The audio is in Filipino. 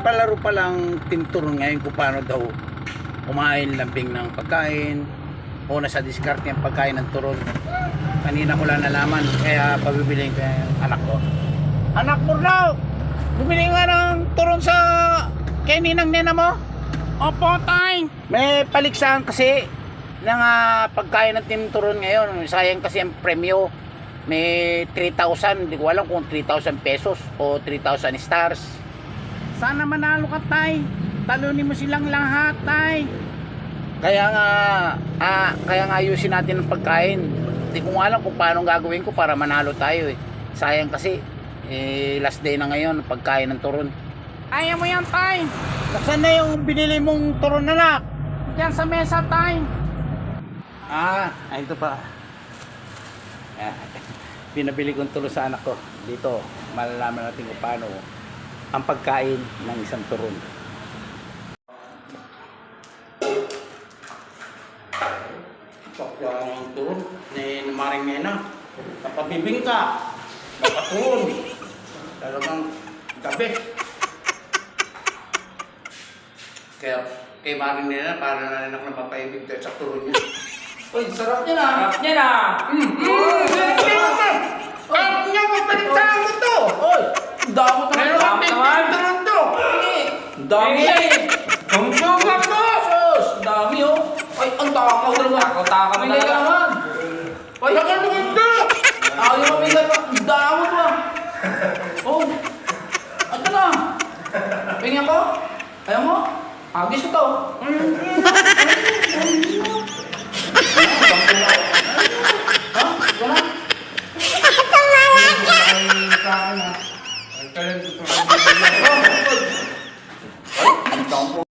nagpapalaro pa lang tinturon ngayon kung paano daw kumain lambing ng pagkain o nasa discard yung pagkain ng turon. Kanina ko lang nalaman, kaya pabibilin ko yung anak ko. Anak mo raw! Bumili nga ng turon sa kay ninang nena mo? Opo, tay! May paliksahan kasi ng pagkain ng tinuturon ngayon. Sayang kasi ang premyo. May 3,000, hindi ko alam kung 3,000 pesos o 3,000 stars. Sana manalo ka, tay. Talunin mo silang lahat, tay. Kaya nga ayusin natin ang pagkain. Hindi ko alam kung paano gagawin ko para manalo tayo eh. Sayang kasi last day na ngayon pagkain ng turon. Ayaw mo yan, tay. Nasaan na yung binili mong turon, anak? Diyan sa mesa, tay. Ito pa. Pinabili kong turon sa anak ko. Dito, malalaman natin kung paano ang pagkain ng isang turon. Pakla ang turon ni Maring Nena. Napabibing ka. Napaturon. Talagang gabi. Kaya kay Maring Nena, para na rin ako napapaibig sa turon niya. Uy, sarap niya na. Sarap niya na. Sarap niya, mapaligtaan ko to. Uy, damot naman. Meron kang turon to. Dami eh. Kamsyongan mo! Sus, dami oh. Ay, ang takaw naman. Takaw May talaga. naman. Ay, nakalunganda. Ayaw mo may damot mo. Oh, ito na. Pingin ko. Ayaw mo? Agis ito. Ha? Wala? Ay, ang